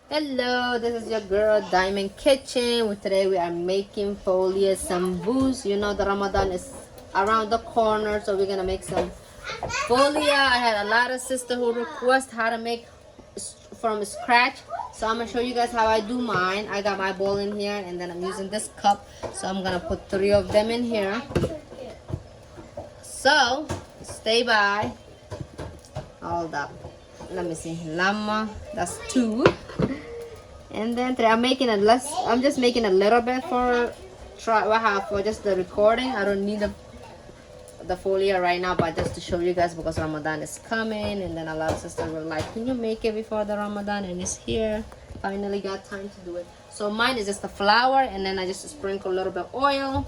Hello, this is your girl Diamond Kitchen. Today we are making folia sambus. You know the Ramadan is around the corner, so we're gonna make some folia. I had a lot of sisters who request how to make from scratch, so I'm gonna show you guys how I do mine. I got my bowl in here, and then I'm using this cup, so I'm gonna put 3 of them in here. So stay by. Hold up. Let me see. Lama, that's 2. And then today I'm making a less. I'm just making a little bit for for just the recording. I don't need the folia right now, but just to show you guys because Ramadan is coming, and then a lot of sisters were like, "Can you make it before the Ramadan?" And it's here. Finally got time to do it. So mine is just the flour, and then I just sprinkle a little bit of oil,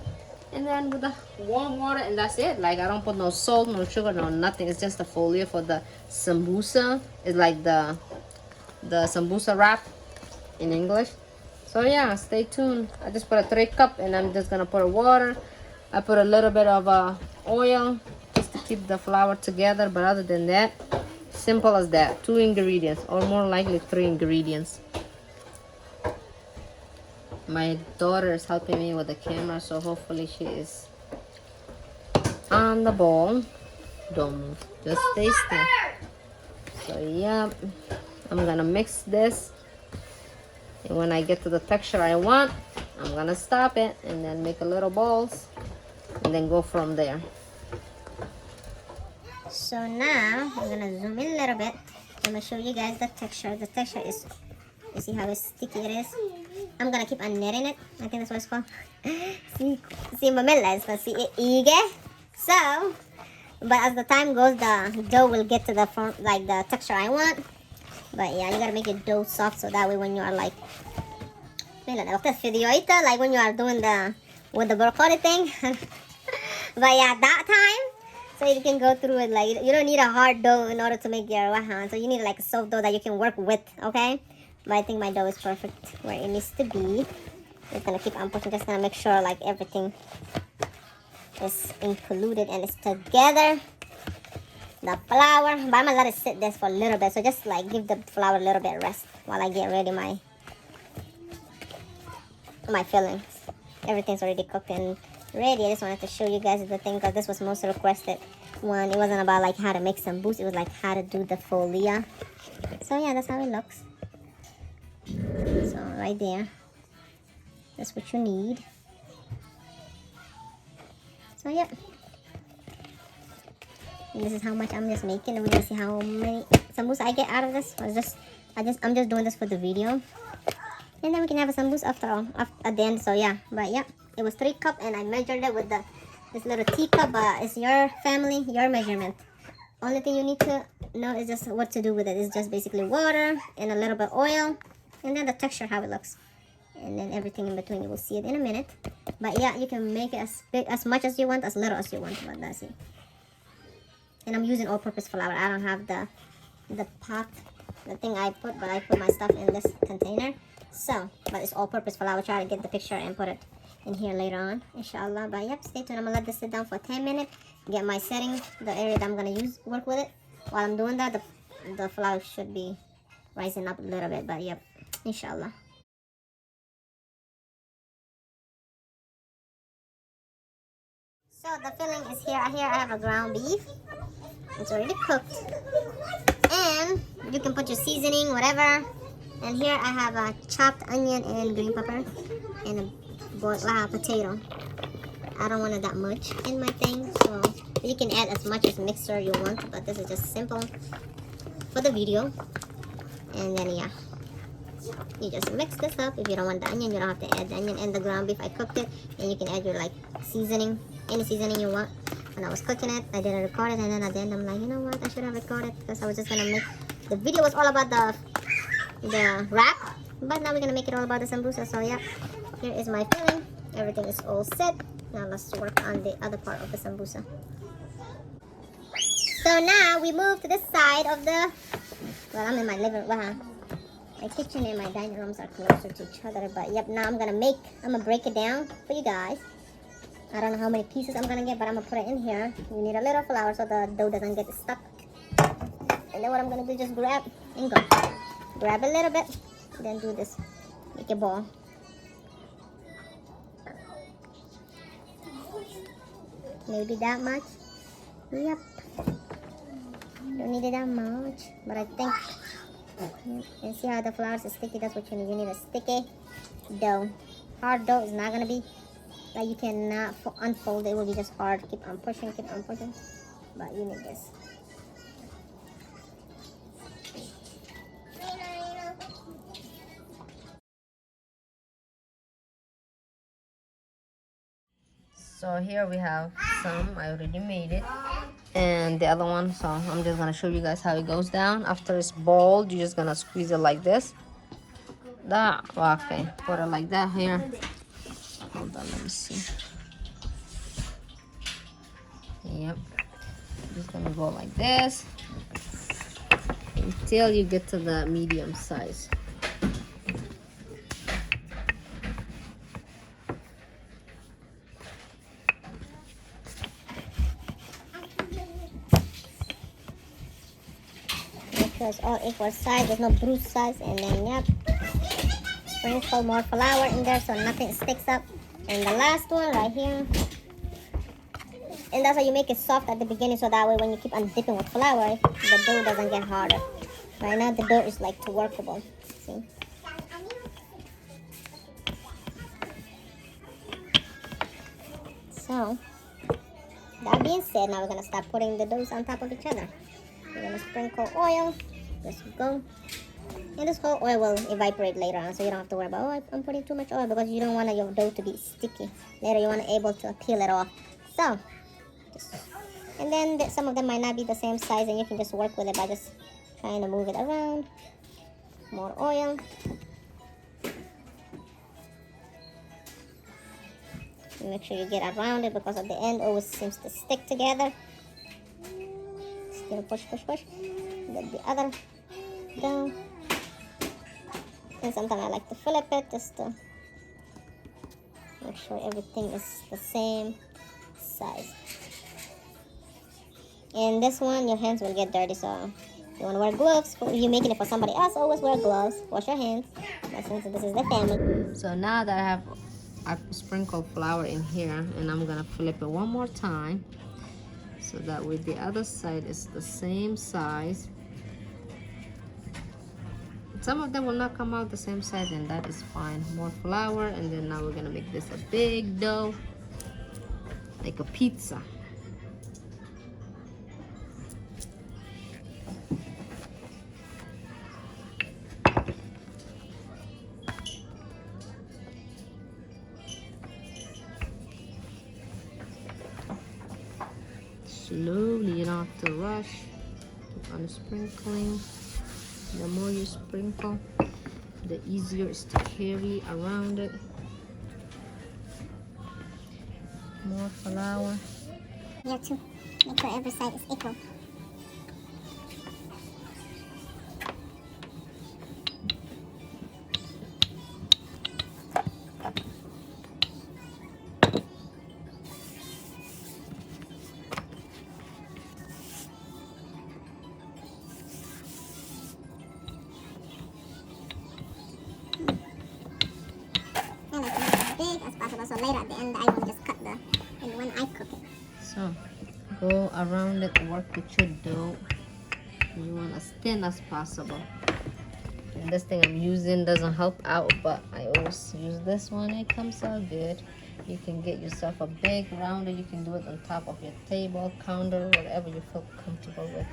and then with the warm water, and that's it. Like I don't put no salt, no sugar, no nothing. It's just the folia for the sambusa. It's like the sambusa wrap in English. So yeah, stay tuned. I just put a 3 cup, and I'm just gonna put water. I put a little bit of oil just to keep the flour together, but other than that, simple as that. 2 ingredients, or more likely 3 ingredients. My daughter is helping me with the camera, so hopefully she is on the ball. Don't move, just stay still. So yeah, I'm gonna mix this, and when I get to the texture I want, I'm gonna stop it and then make a little balls and then go from there. So now I'm gonna zoom in a little bit. I'm gonna show you guys the texture. The texture is, you see how sticky it is? I'm gonna keep on kneading it. I think that's what it's called. See, mamela is si ige. So, but as the time goes, the dough will get to the form, like the texture I want. But yeah, you gotta make your dough soft so that way when you are like when you are doing the with the broccoli thing. But yeah, that time, so you can go through it. Like you don't need a hard dough in order to make your wahan. So you need like a soft dough that you can work with. Okay, but I think my dough is perfect where it needs to be. Just gonna keep on pushing. Just gonna make sure like everything is included and it's together. The flour, but I'm gonna let it sit there for a little bit. So just like give the flour a little bit rest while I get ready my fillings. Everything's already cooked and ready. I just wanted to show you guys the thing because this was most requested one. It wasn't about like how to make some boost. It was like how to do the folia. So yeah, that's how it looks. So right there, that's what you need. So yeah, and this is how much I'm just making, and we're gonna see how many sambusa I get out of this. I'm just doing this for the video, and then we can have a sambusa at the end. So yeah, but yeah, it was 3 cup, and I measured it with this little teacup. It's your family, your measurement. Only thing you need to know is just what to do with it. It's just basically water and a little bit of oil, and then the texture, how it looks, and then everything in between. You will see it in a minute. But yeah, you can make it as big, as much as you want, as little as you want. But that's it. And I'm using all-purpose flour. I don't have the pot, the thing I put, but I put my stuff in this container. So, but it's all-purpose flour. Try to get the picture and put it in here later on, inshallah. But yep, stay tuned. I'm gonna let this sit down for 10 minutes, get my setting, the area that I'm gonna work with it. While I'm doing that, the flour should be rising up a little bit. But yep, inshallah. So the filling is here. Here I have a ground beef. It's already cooked, and you can put your seasoning, whatever. And here I have a chopped onion and green pepper and a boiled potato. I don't want it that much in my thing, so you can add as much as mixer you want, but this is just simple for the video. And then yeah, you just mix this up. If you don't want the onion, you don't have to add the onion. And the ground beef, I cooked it, and you can add your like seasoning, any seasoning you want. When I was cooking it, I didn't record it, and then at the end I'm like, you know what, I should have recorded, because I was just gonna make the video was all about the wrap, but now we're gonna make it all about the sambusa. So yeah, here is my filling. Everything is all set. Now let's work on the other part of the sambusa. So now we move to this side of the, well, I'm in my living room. My kitchen and my dining rooms are closer to each other, but yep, now I'm gonna break it down for you guys. I don't know how many pieces I'm gonna get, but I'm gonna put it in here. You need a little flour so the dough doesn't get stuck. And then what I'm gonna do is just grab and go. Grab a little bit Then do this. Make a ball. Maybe that much. Yep. Don't need it that much, but I think. And see how the flour is sticky? That's what you need. You need a sticky dough. Hard dough is not gonna be like you cannot unfold. It will be just hard. Keep on pushing, keep on pushing. But you need this. So here we have some. I already made it. And the other one, so I'm just gonna show you guys how it goes down. After it's balled, you're just gonna squeeze it like this. That, okay, put it like that here. Hold on, let me see. Yep, just gonna go like this until you get to the medium size. Make sure it's all equal size, there's no bruise size, and then yep, sprinkle more flour in there so nothing sticks up. And the last one right here. And that's why you make it soft at the beginning, so that way when you keep on dipping with flour, the dough doesn't get harder. Right now the dough is like too workable. See? So, that being said, now we're gonna start putting the doughs on top of each other. We're gonna sprinkle oil. Just go. And this whole oil will evaporate later on, so you don't have to worry about, oh, I'm putting too much oil, because you don't want your dough to be sticky. Later you want to be able to peel it off. So, and then some of them might not be the same size, and you can just work with it by just trying to move it around. More oil. And make sure you get around it, because at the end always seems to stick together. Still push, push, push. Get the other down. And sometimes I like to flip it just to make sure everything is the same size. And this one, your hands will get dirty, so you want to wear gloves. If you're making it for somebody else, always wear gloves. Wash your hands. But since this is the family. So now that I've sprinkled flour in here, and I'm gonna flip it one more time, so that way the other side is the same size. Some of them will not come out the same size, and that is fine. More flour, and then now we're gonna make this a big dough, like a pizza. Slowly, you don't have to rush. Keep on sprinkling. The more you sprinkle, the easier it is to carry around it. More flour. Yeah, too. Make sure every side is equal. Big as possible, so later at the end I will just cut the and when I cook it. So go around it, work with your dough. You want as thin as possible. And this thing I'm using doesn't help out, but I always use this one. It comes out good. You can get yourself a big rounder. You can do it on top of your table, counter, whatever you feel comfortable with.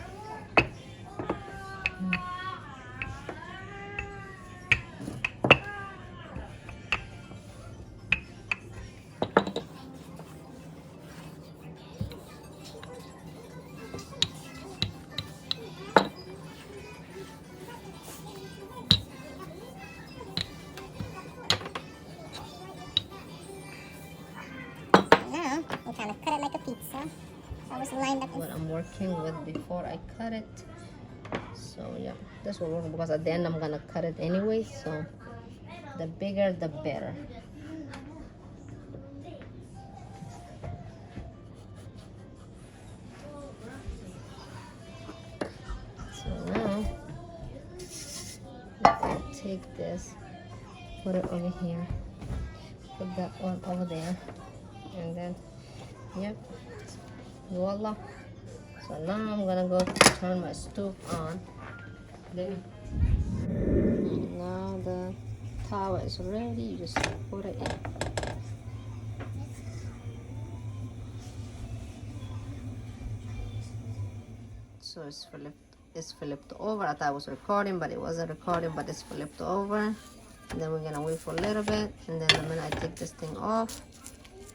Kind of cut it like a pizza. I was lined up what I'm working with before I cut it. So yeah, this will work, because at the end I'm gonna cut it anyway, so the bigger the better. So now take this, put it over here, put that one over there, and then yep, voila. So now I'm gonna go turn my stove on there. Now the tower is ready. You just put it in. So it's flipped over. I thought it was recording, but it wasn't recording, but it's flipped over. And then we're gonna wait for a little bit, and then the minute I take this thing off,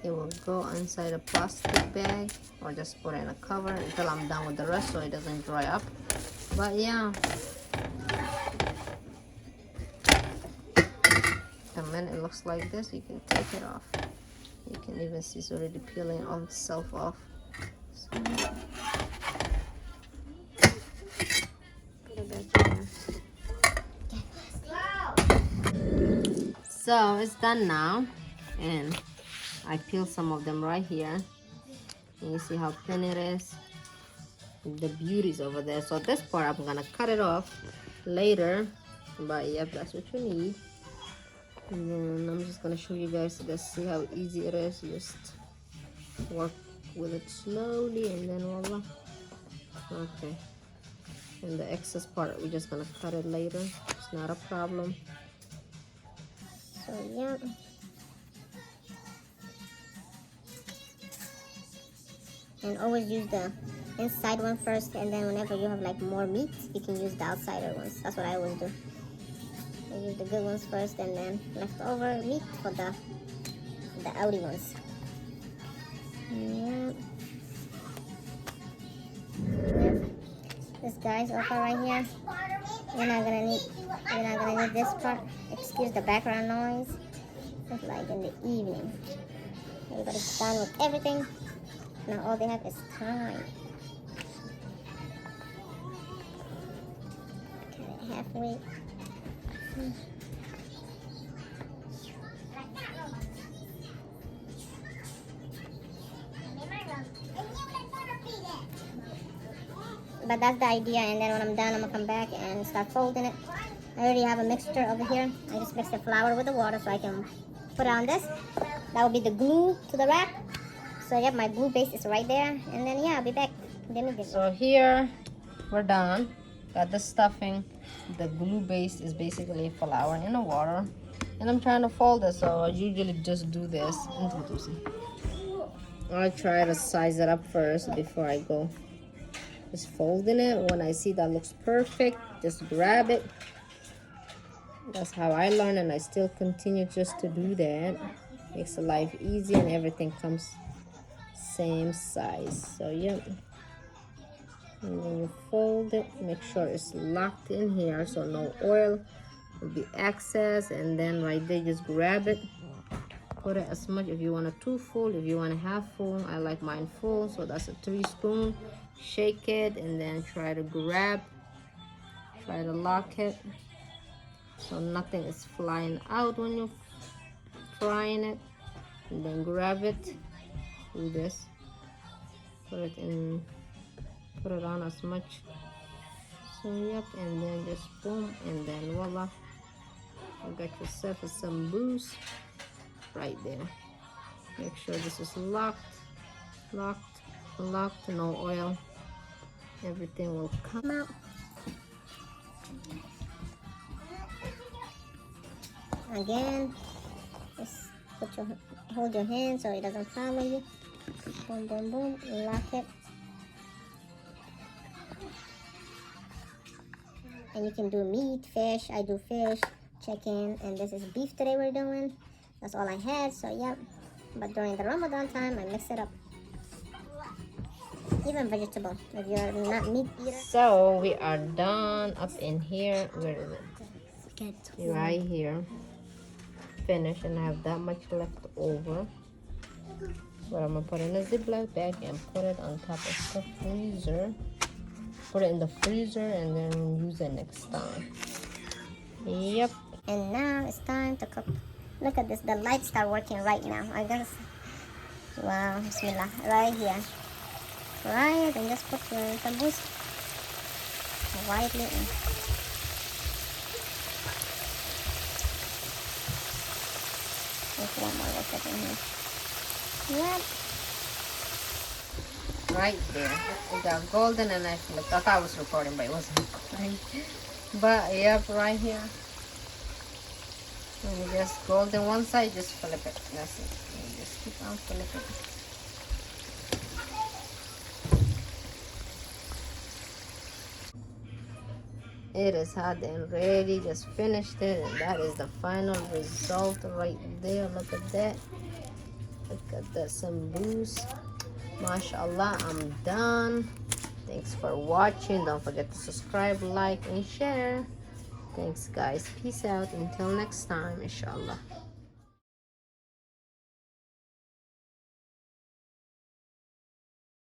it will go inside a plastic bag, or just put it in a cover until I'm done with the rest so it doesn't dry up. But yeah, the minute it looks like this, you can take it off. You can even see it's already peeling all itself off. So, put it back there. So it's done now, and I peeled some of them right here. And you see how thin it is. The beauty's over there. So this part I'm gonna cut it off later, but yep, that's what you need. And then I'm just gonna show you guys this. See how easy it is. Just work with it slowly, and then voila. Okay. And the excess part we're just gonna cut it later. It's not a problem. So yeah. And always use the inside one first, and then whenever you have like more meat, you can use the outsider ones. That's what I always do. I use the good ones first, and then leftover meat for the outie ones. Yeah. This guy's offer right here. We're not gonna need this part. Excuse the background noise. It's like in the evening. Everybody's done with everything. Now all they have is time. Cut it halfway. But that's the idea, and then when I'm done, I'm gonna come back and start folding it. I already have a mixture over here. I just mixed the flour with the water so I can put it on this. That will be the glue to the wrap. So yep, my glue base is right there, and then yeah, I'll be back. So here we're done. Got the stuffing. The glue base is basically flour in the water, and I'm trying to fold it. So I usually just do this. I try to size it up first before I go. Just folding it. When I see that looks perfect, just grab it. That's how I learned, and I still continue just to do that. Makes the life easy, and everything comes same size. So yep. And then you fold it, make sure it's locked in here so no oil will be excess, and then right there just grab it, put it as much if you want a 2 full, if you want a half full. I like mine full, so that's a 3 spoon. Shake it, and then try to lock it so nothing is flying out when you're frying it. And then grab it, do this, put it on as much. So yep, and then just boom, and then voila, you got yourself some boost right there. Make sure this is locked, no oil. Everything will come out. Again, just hold your hand so it doesn't follow you. Boom, boom, boom, lock it. And you can do meat, fish. I do fish, chicken, and this is beef today we're doing. That's all I had, so yep. But during the Ramadan time, I mix it up. Even vegetable, if you're not meat eater. So we are done up in here. Where is it? Right here. Finished, and I have that much left over. But I'm gonna put it in a Ziploc bag and put it on top of the freezer. Put it in the freezer and then use it next time. Yep. And now it's time to cook. Look at this, the lights start working right now. I guess, wow, bismillah, right here. Right, and just put your tabus quietly in. There's one more that's in here. Yep. Right there. It got golden and I flipped. I thought I was recording, but it wasn't recording. But yep, right here. When you just golden one side, just flip it. That's it. And just keep on flipping. It is hot and ready. Just finished it, and that is the final result right there. Look at that. Look at that samboos. MashaAllah, I'm done. Thanks for watching. Don't forget to subscribe, like, and share. Thanks, guys. Peace out. Until next time, inshallah.